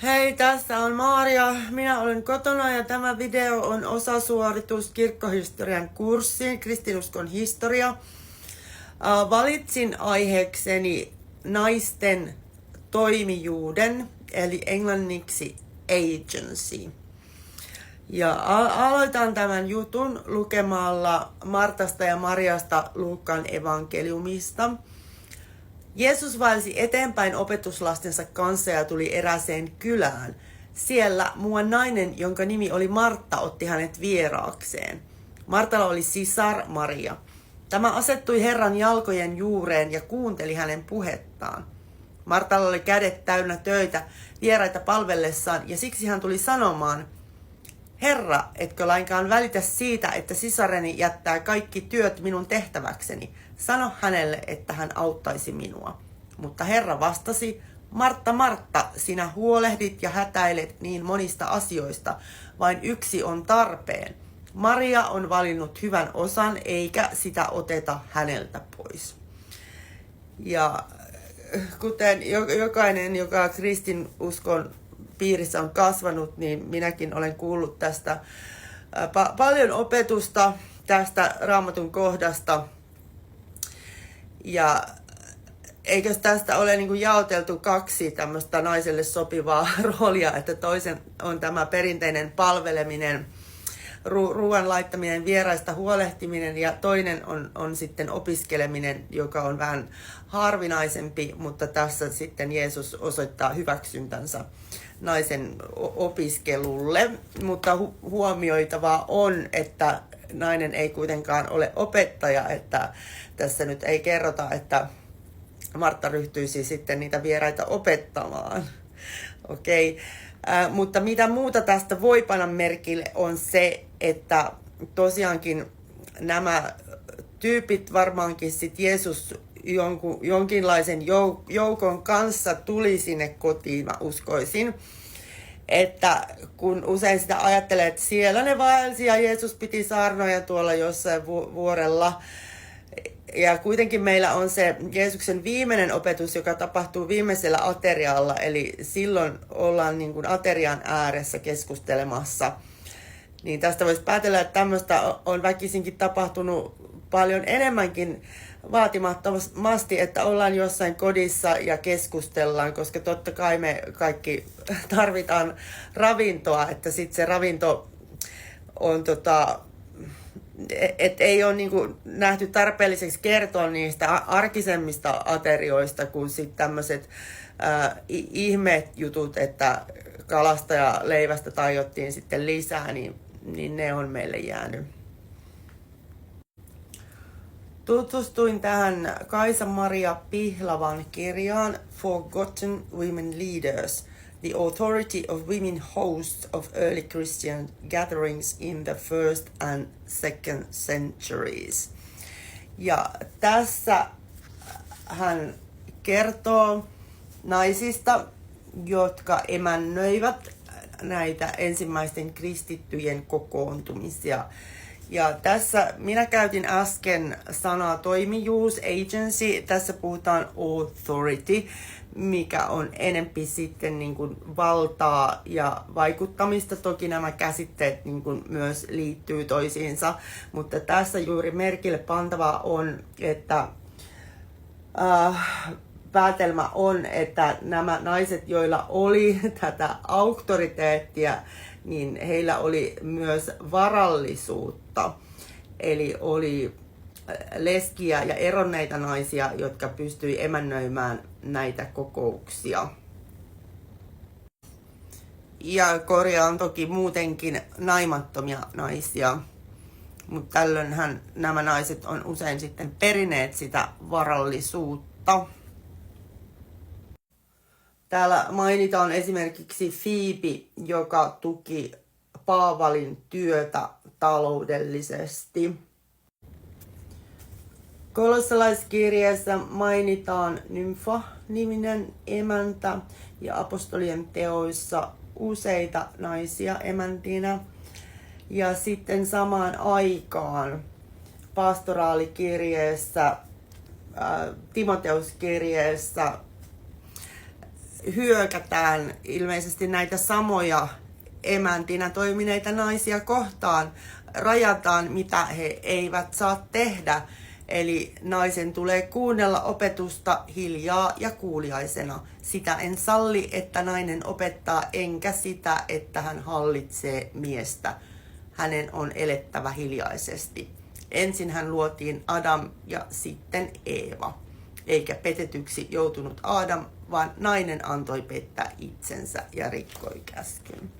Hei, tässä on Maria. Minä olen kotona ja tämä video on osasuoritus kirkkohistorian kurssiin, kristinuskon historia. Valitsin aiheekseni naisten toimijuuden, eli englanniksi agency. Ja aloitan tämän jutun lukemalla Martasta ja Mariasta Luukan evankeliumista. Jeesus vaelsi eteenpäin opetuslastensa kanssa ja tuli erääseen kylään. Siellä muuan nainen, jonka nimi oli Martta, otti hänet vieraakseen. Martalla oli sisar Maria. Tämä asettui Herran jalkojen juureen ja kuunteli hänen puhettaan. Martalla oli kädet täynnä töitä vieraita palvellessaan ja siksi hän tuli sanomaan: Herra, etkö lainkaan välitä siitä, että sisareni jättää kaikki työt minun tehtäväkseni? Sano hänelle, että hän auttaisi minua. Mutta Herra vastasi: Martta, Martta, sinä huolehdit ja hätäilet niin monista asioista, vain yksi on tarpeen. Maria on valinnut hyvän osan, eikä sitä oteta häneltä pois. Ja kuten jokainen, joka kristinuskon piirissä on kasvanut, niin minäkin olen kuullut tästä paljon opetusta tästä Raamatun kohdasta. Ja eikös tästä ole niin kuin jaoteltu kaksi tämmöistä naiselle sopivaa roolia, että toisen on tämä perinteinen palveleminen, ruoan laittaminen, vieraista huolehtiminen, ja toinen on sitten opiskeleminen, joka on vähän harvinaisempi, mutta tässä sitten Jeesus osoittaa hyväksyntänsä naisen opiskelulle. Mutta huomioitavaa on, että nainen ei kuitenkaan ole opettaja, että tässä nyt ei kerrota, että Martta ryhtyisi sitten niitä vieraita opettamaan. Okei. Mutta mitä muuta tästä voi panna merkille on se, että tosiaankin nämä tyypit varmaankin sitten Jeesus jonkinlaisen joukon kanssa tuli sinne kotiin, mä uskoisin. Että kun usein sitä ajattelee, että siellä ne vaelsi ja Jeesus piti saarnoja tuolla jossain vuorella. Ja kuitenkin meillä on se Jeesuksen viimeinen opetus, joka tapahtuu viimeisellä aterialla. Eli silloin ollaan niin kuin aterian ääressä keskustelemassa. Niin tästä voisi päätellä, että tämmöistä on väkisinkin tapahtunut paljon enemmänkin vaatimattomasti, että ollaan jossain kodissa ja keskustellaan, koska totta kai me kaikki tarvitaan ravintoa, että sitten se ravinto on et ei ole niinku nähty tarpeelliseksi kertoa niistä arkisemmista aterioista, kun sitten tämmöiset ihmejutut, että kalasta ja leivästä tajottiin sitten lisää, niin ne on meille jäänyt. Tutustuin tähän Kaisa-Maria Pihlavan kirjaan Forgotten Women Leaders, The Authority of Women Hosts of Early Christian Gatherings in the First and Second Centuries. Ja tässä hän kertoo naisista, jotka emännöivät näitä ensimmäisten kristittyjen kokoontumisia. Ja tässä minä käytin äsken sanaa toimijuus, agency. Tässä puhutaan authority, mikä on enempi sitten niin kuin valtaa ja vaikuttamista. Toki nämä käsitteet niin kuin myös liittyy toisiinsa, mutta tässä juuri merkille pantavaa on, että päätelmä on, että nämä naiset, joilla oli tätä auktoriteettia, niin heillä oli myös varallisuutta. Eli oli leskiä ja eronneita naisia, jotka pystyi emännöimään näitä kokouksia. Ja korjaan toki muutenkin naimattomia naisia, mutta tällöinhän nämä naiset on usein sitten perineet sitä varallisuutta. Täällä mainitaan esimerkiksi Fiibi, joka tuki Paavalin työtä taloudellisesti. Kolossalaiskirjeessä mainitaan Nymfa-niminen emäntä ja apostolien teoissa useita naisia emäntinä. Ja sitten samaan aikaan pastoraalikirjeessä, Timoteuskirjeessä hyökätään ilmeisesti näitä samoja emäntinä toimineita naisia kohtaan, rajataan mitä he eivät saa tehdä. Eli naisen tulee kuunnella opetusta hiljaa ja kuuliaisena. Sitä en salli, että nainen opettaa, enkä sitä, että hän hallitsee miestä. Hänen on elettävä hiljaisesti. Ensin hän luotiin Adam ja sitten Eeva. Eikä petetyksi joutunut Adam, vaan nainen antoi pettää itsensä ja rikkoi käskyn.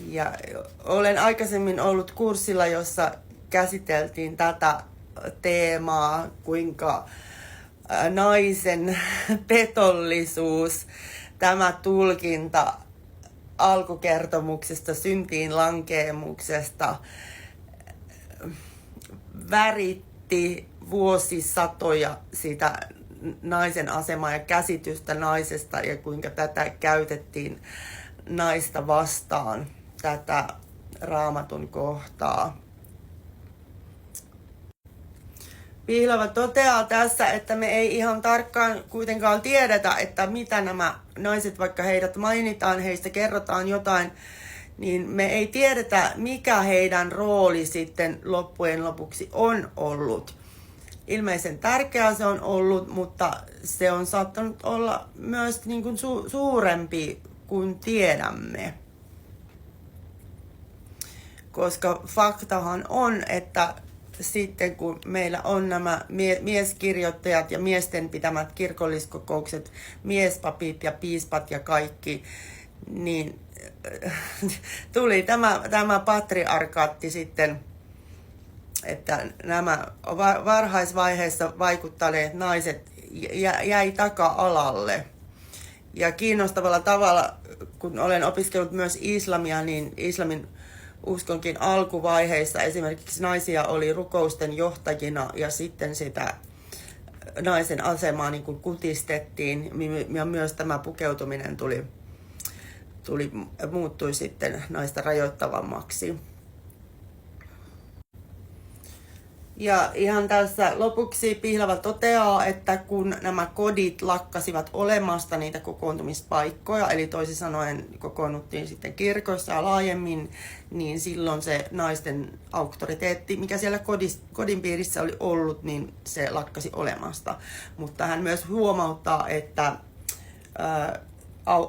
Ja olen aikaisemmin ollut kurssilla, jossa käsiteltiin tätä teemaa, kuinka naisen petollisuus, tämä tulkinta alkukertomuksesta, syntiin lankeemuksesta väritti vuosisatoja sitä naisen asemaa ja käsitystä naisesta ja kuinka tätä käytettiin naista vastaan, tätä Raamatun kohtaa. Pihlava toteaa tässä, että me ei ihan tarkkaan kuitenkaan tiedetä, että mitä nämä naiset, vaikka heidät mainitaan, heistä kerrotaan jotain, niin me ei tiedetä, mikä heidän rooli sitten loppujen lopuksi on ollut. Ilmeisen tärkeää se on ollut, mutta se on saattanut olla myös niin kuin suurempi kuin tiedämme. Koska faktahan on, että sitten kun meillä on nämä mieskirjoittajat ja miesten pitämät kirkolliskokoukset, miespapit ja piispat ja kaikki, niin tuli tämä patriarkaatti sitten, että nämä varhaisvaiheessa vaikuttaneet naiset jäi taka-alalle. Ja kiinnostavalla tavalla, kun olen opiskellut myös islamia, niin islamin uskonkin alkuvaiheissa esimerkiksi naisia oli rukousten johtajina ja sitten sitä naisen asemaa niin kuin kutistettiin ja myös tämä pukeutuminen muuttui sitten naista rajoittavammaksi. Ja ihan tässä lopuksi Pihlava toteaa, että kun nämä kodit lakkasivat olemasta niitä kokoontumispaikkoja, eli toisin sanoen kokoonnuttiin sitten kirkoissa ja laajemmin, niin silloin se naisten auktoriteetti, mikä siellä kodin piirissä oli ollut, niin se lakkasi olemasta. Mutta hän myös huomauttaa, että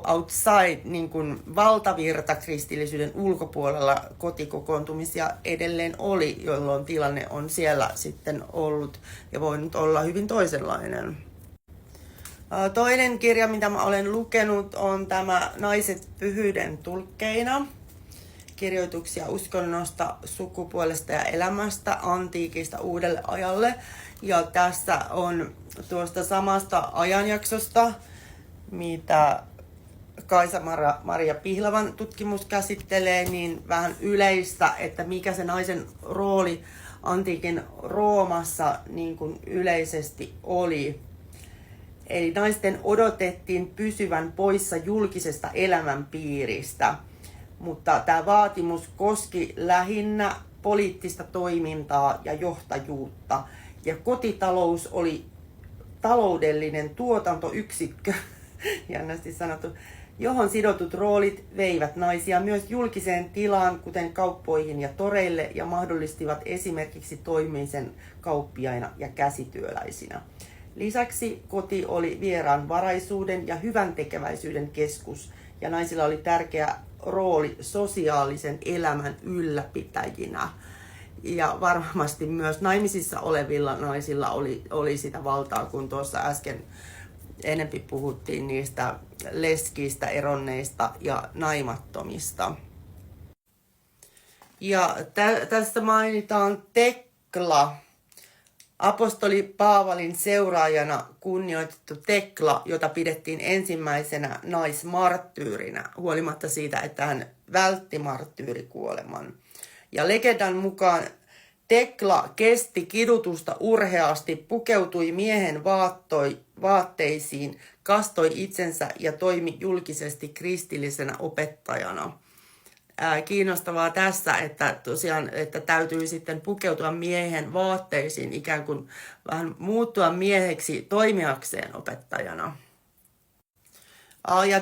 outside, niin kuin valtavirta kristillisyyden ulkopuolella kotikokoontumisia edelleen oli, jolloin tilanne on siellä sitten ollut ja voinut olla hyvin toisenlainen. Toinen kirja, mitä mä olen lukenut, on tämä Naiset pyhyyden tulkkeina. Kirjoituksia uskonnosta, sukupuolesta ja elämästä antiikista uudelle ajalle. Ja tässä on tuosta samasta ajanjaksosta, mitä Kaisa-Maria Pihlavan tutkimus käsittelee, niin vähän yleistä, että mikä se naisen rooli antiikin Roomassa niin kuin yleisesti oli. Eli naisten odotettiin pysyvän poissa julkisesta elämänpiiristä, mutta tämä vaatimus koski lähinnä poliittista toimintaa ja johtajuutta. Ja kotitalous oli taloudellinen tuotantoyksikkö, jännästi sanottu, johon sidotut roolit veivät naisia myös julkiseen tilaan, kuten kauppoihin ja toreille, ja mahdollistivat esimerkiksi toimimisen kauppiaina ja käsityöläisinä. Lisäksi koti oli vieraanvaraisuuden ja hyvän tekeväisyyden keskus, ja naisilla oli tärkeä rooli sosiaalisen elämän ylläpitäjinä. Ja varmasti myös naimisissa olevilla naisilla oli sitä valtaa, kun tuossa äsken enempi puhuttiin niistä leskistä, eronneista ja naimattomista. Ja tässä mainitaan Tekla, apostoli Paavalin seuraajana kunnioitettu Tekla, jota pidettiin ensimmäisenä naismarttyyrinä, huolimatta siitä, että hän vältti marttyyrikuoleman. Ja legendan mukaan Tekla kesti kidutusta urheasti, pukeutui miehen vaatteisiin, kastoi itsensä ja toimi julkisesti kristillisenä opettajana. Kiinnostavaa tässä, että tosiaan, että täytyy sitten pukeutua miehen vaatteisiin, ikään kuin vähän muuttua mieheksi toimijakseen opettajana. Ja